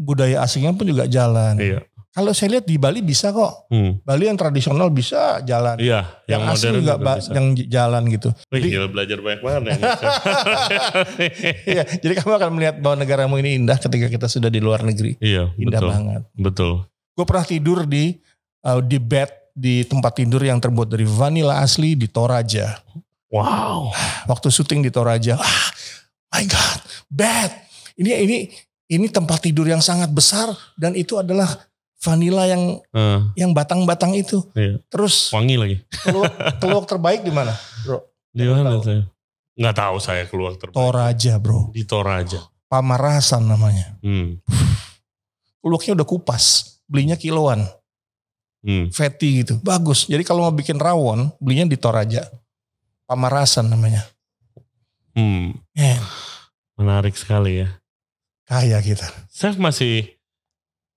budaya asingnya pun juga jalan. Kalau saya lihat di Bali bisa kok. Bali yang tradisional bisa jalan. Yang asing juga yang jalan gitu. Gila, belajar banyak banget ya. Jadi kamu akan melihat bahwa negaramu ini indah ketika kita sudah di luar negeri. Indah banget. Betul. Gue pernah tidur di bed di tempat tidur yang terbuat dari vanila asli di Toraja. Wow. Waktu syuting di Toraja. My God, bed. Ini tempat tidur yang sangat besar dan itu adalah vanila yang batang-batang itu. Terus wangi lagi. Keluak terbaik di mana, Bro? Di mana saya? Nggak tahu saya keluak terbaik. Toraja, Bro. Di Toraja. Pamarasan namanya. Keluaknya udah kupas, belinya kiloan. Fatty gitu, bagus. Jadi kalau mau bikin rawon, belinya di Toraja. Pamarasan namanya. Menarik sekali ya. Kaya kita. Chef masih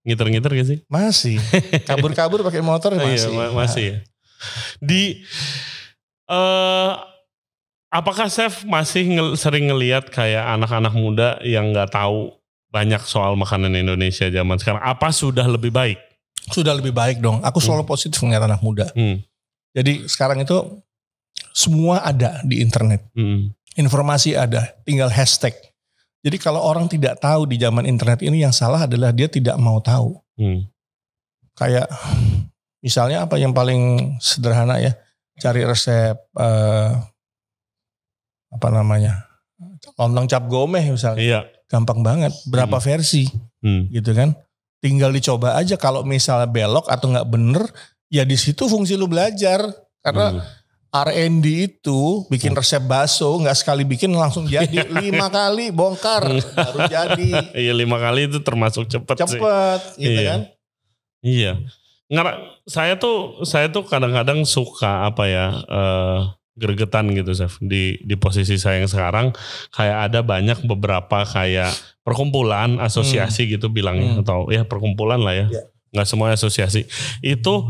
ngiter-ngiter gak sih? Masih. Kabur-kabur pakai motor masih. Iya, masih ya. Apakah Chef masih sering ngelihat kayak anak-anak muda yang nggak tahu banyak soal makanan Indonesia zaman sekarang? Apa sudah lebih baik? Sudah lebih baik dong. Aku selalu positif melihat anak muda. Jadi sekarang itu semua ada di internet. Informasi ada, tinggal hashtag. Jadi kalau orang tidak tahu di zaman internet ini, yang salah adalah dia tidak mau tahu. Kayak misalnya apa yang paling sederhana ya, cari resep lontong cap gomeh misalnya. Gampang banget, berapa versi gitu kan. Tinggal dicoba aja, kalau misalnya belok atau nggak bener, ya di situ fungsi lu belajar. Karena R&D itu bikin resep bakso nggak sekali bikin langsung jadi, 5 kali bongkar baru jadi. Iya, 5 kali itu termasuk cepet sih. Gitu kan? Iya. Saya tuh kadang-kadang suka gregetan gitu, Chef. Di posisi saya yang sekarang kayak ada banyak beberapa kayak perkumpulan asosiasi gitu bilangnya, atau ya perkumpulan lah ya. Nggak semua asosiasi. Itu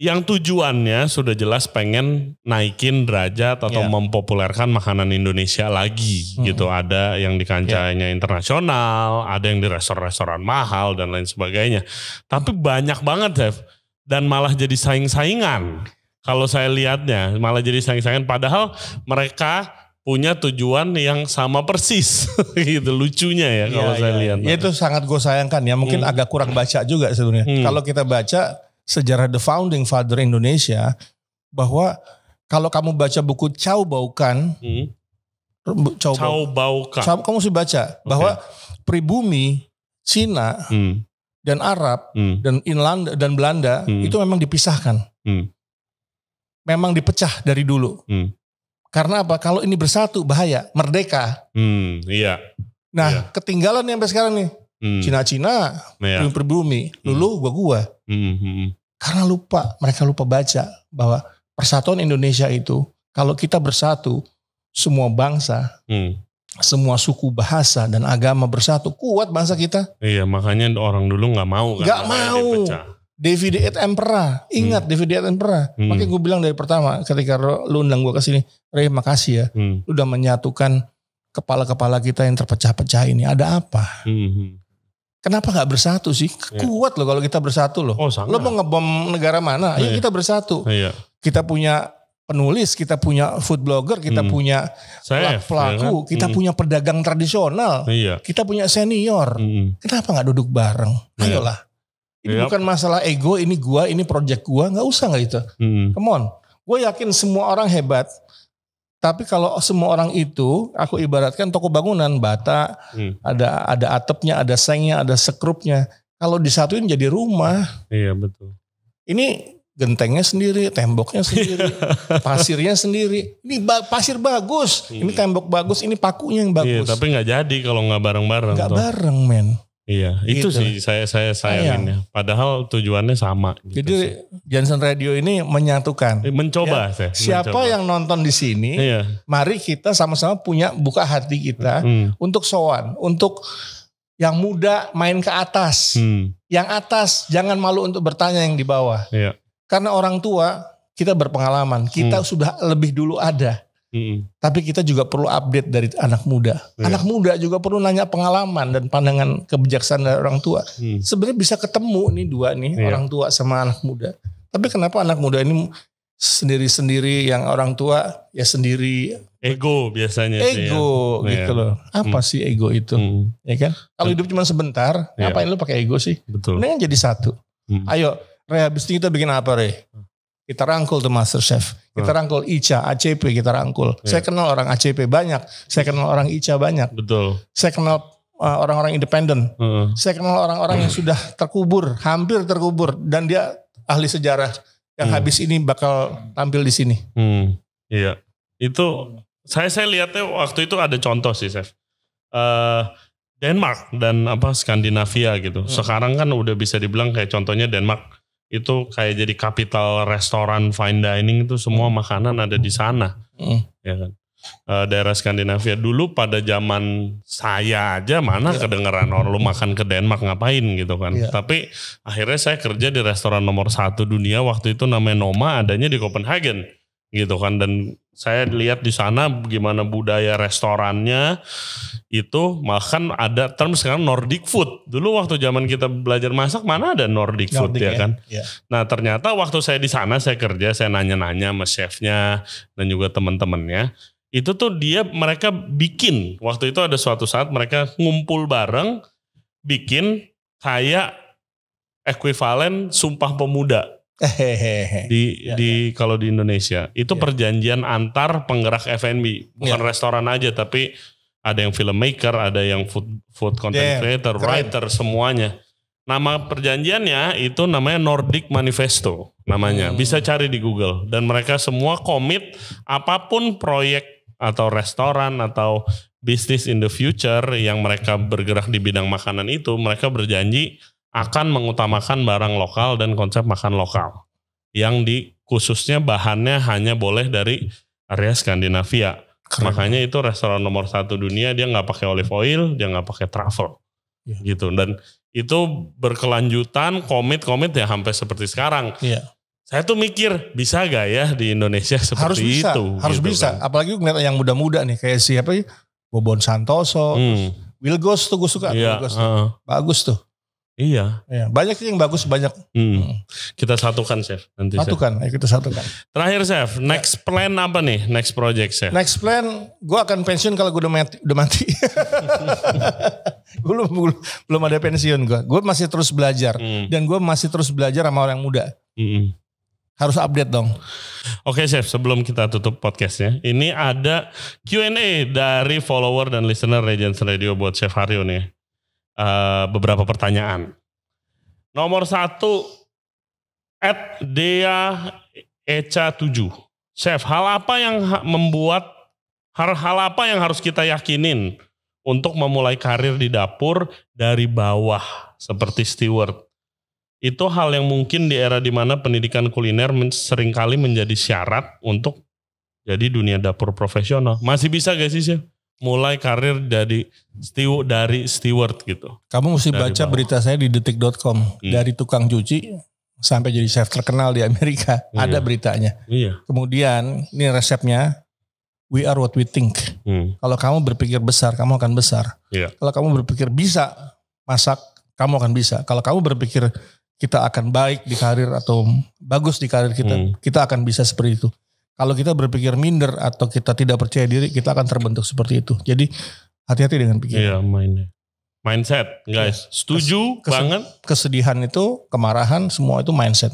yang tujuannya sudah jelas pengen naikin derajat atau mempopulerkan makanan Indonesia lagi gitu. Ada yang di kancahnya internasional, ada yang di restoran-restoran mahal dan lain sebagainya. Tapi banyak banget, Chef. Dan malah jadi saing-saingan. Kalau saya lihatnya malah jadi saing-saingan. Padahal mereka punya tujuan yang sama persis. Gitu lucunya ya kalau saya lihat. Ya, itu sangat gue sayangkan ya. Mungkin agak kurang baca juga sebenarnya. Kalau kita baca sejarah The Founding Father Indonesia, bahwa kalau kamu baca buku Chow Bau Kan, kamu mesti baca bahwa pribumi Cina dan Arab dan Inland dan Belanda itu memang dipisahkan, memang dipecah dari dulu. Karena apa? Kalau ini bersatu bahaya, merdeka. Ketinggalan sampai sekarang nih. Cina-Cina, pribumi, gua. Karena mereka lupa baca bahwa persatuan Indonesia itu, kalau kita bersatu, semua bangsa, semua suku, bahasa, dan agama bersatu, kuat bangsa kita. Iya, makanya orang dulu nggak mau. Nggak mau. Davide et Impera. Ingat Davide et Impera. Makanya gue bilang dari pertama ketika lu undang gue ke sini, Ray makasih ya. Lu udah menyatukan kepala-kepala kita yang terpecah-pecah ini. Ada apa? Kenapa gak bersatu sih? Kuat loh kalau kita bersatu loh. Lo mau ngebom negara mana? Ayo kita bersatu. Kita punya penulis, kita punya food blogger, kita punya pelaku, kita punya pedagang tradisional, kita punya senior. Kenapa gak duduk bareng? Ayolah. Ini bukan masalah ego, ini gua, ini project gua, nggak usah nggak itu. Come on, gue yakin semua orang hebat. Tapi kalau semua orang itu, aku ibaratkan toko bangunan, bata, ada atapnya, ada sengnya, ada sekrupnya. Kalau disatuin jadi rumah. Iya betul. Ini gentengnya sendiri, temboknya sendiri, pasirnya sendiri. Ini pasir bagus, ini tembok bagus, ini pakunya yang bagus. Iya, tapi nggak jadi kalau nggak bareng-bareng. Nggak bareng, men. Iya, itu gitu. sih saya sayangin ya. Padahal tujuannya sama. Gitu. Jadi Johnson Radio ini menyatukan. Mencoba. Ya. Siapa yang nonton di sini, mari kita sama-sama buka hati kita untuk sowan, untuk yang muda main ke atas, yang atas jangan malu untuk bertanya yang di bawah. Iya. Karena orang tua kita berpengalaman, kita sudah lebih dulu ada. Tapi kita juga perlu update dari anak muda. Anak muda juga perlu nanya pengalaman dan pandangan kebijaksanaan dari orang tua. Sebenarnya bisa ketemu nih dua nih, orang tua sama anak muda. Tapi kenapa anak muda ini sendiri-sendiri, yang orang tua ya sendiri. Ego biasanya. Ego gitu loh. Apa sih ego itu? Ya kan? Kalau hidup cuma sebentar, ngapain lu pakai ego sih? Betul. Mendingan jadi satu. Ayo, Ray, habis ini kita bikin apa, Ray? Kita rangkul tuh Master Chef. Kita rangkul Ica, ACP kita rangkul. Saya kenal orang ACP banyak. Saya kenal orang Ica banyak. Betul. Saya kenal orang-orang independen. Saya kenal orang-orang yang sudah terkubur, hampir terkubur. Dan dia ahli sejarah yang habis ini bakal tampil di sini. Iya. Itu saya lihatnya waktu itu ada contoh sih, Chef. Denmark dan Skandinavia gitu. Sekarang kan udah bisa dibilang kayak contohnya Denmark. Itu kayak jadi kapital restoran fine dining, itu semua makanan ada di sana. Ya kan? Daerah Skandinavia dulu pada zaman saya aja mana kedengeran orang lu makan ke Denmark ngapain gitu kan. Tapi akhirnya saya kerja di restoran nomor 1 dunia waktu itu namanya Noma, adanya di Copenhagen gitu kan. Dan saya lihat di sana gimana budaya restorannya itu, bahkan ada term sekarang Nordic food. Dulu waktu zaman kita belajar masak mana ada Nordic food ya kan. Nah ternyata waktu saya di sana saya kerja, saya nanya-nanya sama chefnya dan juga teman-temannya. Itu tuh mereka bikin, waktu itu ada suatu saat mereka ngumpul bareng bikin kayak ekuivalen Sumpah Pemuda. Kalau di Indonesia itu perjanjian antar penggerak F&B, bukan restoran aja, tapi ada yang filmmaker, ada yang food content creator, writer, semuanya. Nama perjanjiannya itu namanya Nordic Manifesto namanya. Bisa cari di Google. Dan mereka semua komit apapun proyek atau restoran atau bisnis in the future yang mereka bergerak di bidang makanan itu, mereka berjanji akan mengutamakan barang lokal dan konsep makan lokal. Yang khususnya bahannya hanya boleh dari area Skandinavia. Keren. Makanya itu restoran nomor 1 dunia, dia nggak pakai olive oil, dia nggak pakai truffle, gitu. Dan itu berkelanjutan, komit ya sampai seperti sekarang. Saya tuh mikir bisa gak ya di Indonesia seperti itu? Harus gitu bisa. Kan. Apalagi ngeliat yang muda-muda nih, kayak siapa ya? Bobon Santoso, Wilgos tuh gue suka. Wilgos tuh. Bagus tuh. Iya. Banyak sih yang bagus, banyak. Kita satukan, Chef. Nanti satukan, ayo kita satukan. Terakhir, Chef, next plan apa nih? Next project, Chef? Next plan, gue akan pensiun kalau gue udah mati. Gue belum ada pensiun gue. Gue masih terus belajar. Dan gue masih terus belajar sama orang muda. Harus update dong. Oke, Chef, sebelum kita tutup podcastnya, ini ada Q&A dari follower dan listener Legends Radio buat Chef Haryo nih. Beberapa pertanyaan. Nomor 1 @Dea-Eca7. Chef, hal apa yang harus kita yakinin untuk memulai karir di dapur dari bawah seperti steward? Itu hal yang mungkin di era di mana pendidikan kuliner seringkali menjadi syarat untuk jadi dunia dapur profesional. Masih bisa gak sih, Chef? Mulai karir dari steward gitu. Kamu mesti baca berita saya di detik.com. Dari tukang cuci sampai jadi chef terkenal di Amerika. Ada beritanya. Iya. Kemudian ini resepnya, we are what we think. Kalau kamu berpikir besar, kamu akan besar. Iya. Kalau kamu berpikir bisa masak, kamu akan bisa. Kalau kamu berpikir kita akan baik di karir atau bagus di karir kita, kita akan bisa seperti itu. Kalau kita berpikir minder atau kita tidak percaya diri, kita akan terbentuk seperti itu. Jadi hati-hati dengan pikiran. Iya, mindset, guys. Setuju banget. Kesedihan itu, kemarahan, semua itu mindset.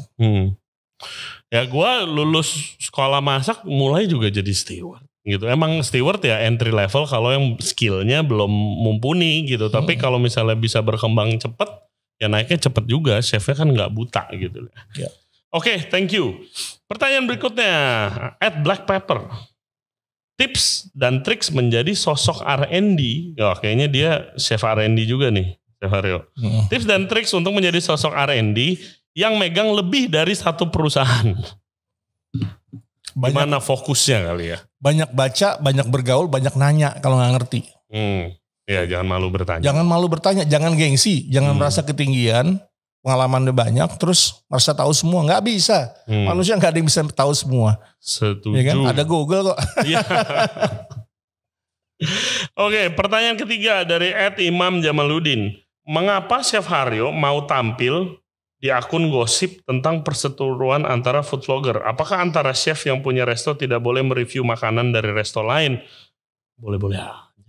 Ya gue lulus sekolah masak mulai juga jadi steward. Gitu. Emang steward ya entry level kalau yang skillnya belum mumpuni gitu. Tapi kalau misalnya bisa berkembang cepat, ya naiknya cepat juga. Chefnya kan nggak buta gitu. Ya. Oke, thank you. Pertanyaan berikutnya, @blackpepper. Tips dan triks menjadi sosok R&D. Oh, kayaknya dia chef R&D juga nih, Chef Haryo. Tips dan triks untuk menjadi sosok R&D yang megang lebih dari satu perusahaan. Gimana fokusnya kali ya? Banyak baca, banyak bergaul, banyak nanya kalau nggak ngerti. Ya jangan malu bertanya. Jangan malu bertanya, jangan gengsi, jangan merasa ketinggian. Pengalamannya banyak, terus merasa tahu semua. Nggak bisa. Manusia nggak ada yang bisa tahu semua. Setuju. Ya kan? Ada Google kok. Oke, pertanyaan ketiga dari @Imam Jamaluddin. Mengapa Chef Haryo mau tampil di akun gosip tentang perseteruan antara food vlogger? Apakah antara chef yang punya resto tidak boleh mereview makanan dari resto lain? Boleh-boleh.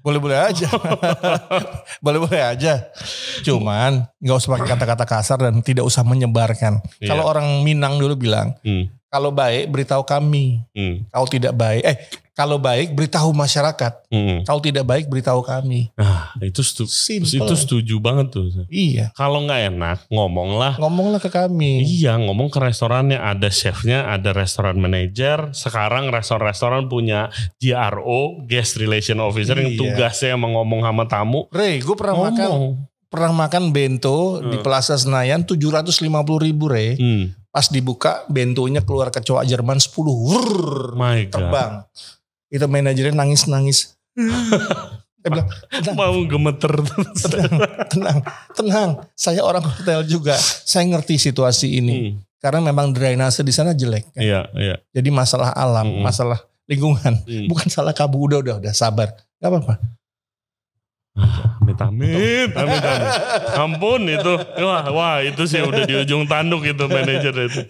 Boleh-boleh aja. Boleh-boleh aja. Cuman gak usah pakai kata-kata kasar dan tidak usah menyebarkan. Kalau orang Minang dulu bilang, kalau baik beritahu kami. Kalau tidak baik, kalau baik beritahu masyarakat. Kalau tidak baik beritahu kami. Nah, itu setuju banget tuh. Iya. Kalau nggak enak, ngomonglah ke kami. Iya, ngomong ke restorannya. Ada chefnya, ada restoran manager. Sekarang restoran-restoran punya GRO, Guest Relation Officer, yang tugasnya ngomong sama tamu. Gue pernah makan bento di Plaza Senayan 750.000 Pas dibuka bentonya keluar kecoa Jerman 10 terbang. Itu manajernya nangis-nangis. Bilang, mau gemeter. Tenang. Saya orang hotel juga. Saya ngerti situasi ini. Karena memang drainase di sana jelek. Kan? Iya. Jadi masalah alam, masalah lingkungan. Bukan salah kamu, udah sabar. Gak apa-apa. Amit. Ampun itu. Wah itu sih udah di ujung tanduk itu manajer itu.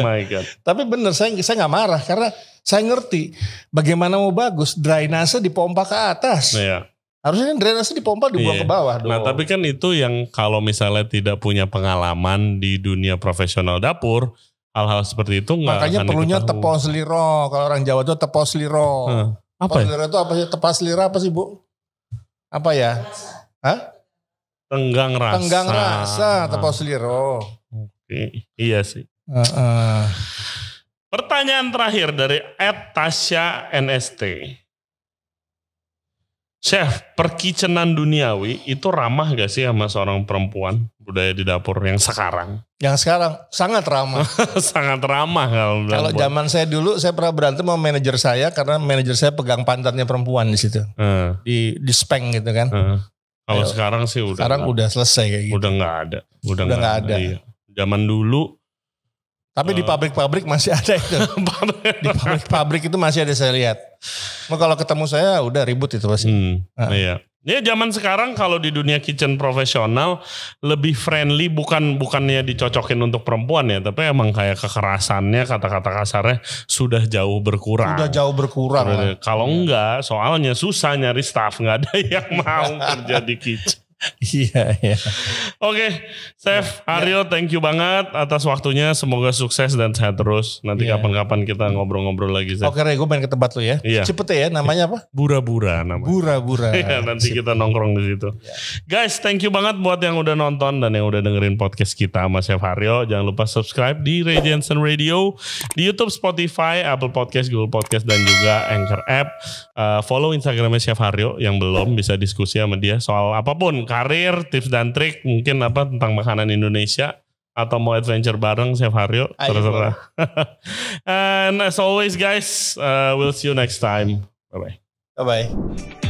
My God. Tapi bener saya gak marah karena saya ngerti bagaimana mau bagus drainase dipompa ke atas. Iya. Harusnya kan drainase dipompa dibuang ke bawah dong. Nah tapi kan itu yang kalau misalnya tidak punya pengalaman di dunia profesional dapur, hal-hal seperti itu nggak. Makanya perlunya tepos liro. Kalau orang Jawa itu tepos liro. Apa? Tepos liro itu apa sih? Tepas lira apa sih Bu? Apa ya? Hah? Tenggang rasa tepos liro. Oke, iya sih. Pertanyaan terakhir dari @Tasya NST. Chef, perkicenan duniawi itu ramah gak sih sama seorang perempuan budaya di dapur yang sekarang? Yang sekarang sangat ramah. Sangat ramah kalau zaman saya dulu saya pernah berantem sama manajer saya karena manajer saya pegang pantatnya perempuan di situ. Di spank gitu kan. Kalau sekarang sih udah selesai kayak gitu. Udah nggak ada. Udah nggak ada. Iya. Zaman dulu. Tapi di pabrik-pabrik masih ada itu. Di pabrik-pabrik itu masih ada saya lihat. Nah, kalau ketemu saya udah ribut itu pasti. Iya. Ya zaman sekarang kalau di dunia kitchen profesional lebih friendly, bukannya dicocokin untuk perempuan ya, tapi emang kayak kekerasannya, kata-kata kasarnya sudah jauh berkurang. Kalau enggak, soalnya susah nyari staff, nggak ada yang mau kerja di kitchen. Iya. Oke, Chef Haryo, thank you banget atas waktunya. Semoga sukses dan sehat terus. Nanti kapan-kapan kita ngobrol-ngobrol lagi, Chef. Oke, gue main ke tempat lu ya. Iya. Cepet ya, namanya apa? Bura-bura namanya. Bura-bura. Ya, nanti kita nongkrong di situ. Guys, thank you banget buat yang udah nonton dan yang udah dengerin podcast kita sama Chef Haryo. Jangan lupa subscribe di Ray Jensen Radio, di YouTube, Spotify, Apple Podcast, Google Podcast, dan juga Anchor App. Follow Instagramnya Chef Haryo yang belum, bisa diskusi sama dia soal apapun. Karir, tips dan trik, mungkin apa tentang makanan Indonesia, atau mau adventure bareng Chef Haryo, terserah. And as always guys, we'll see you next time. Bye-bye. Bye-bye.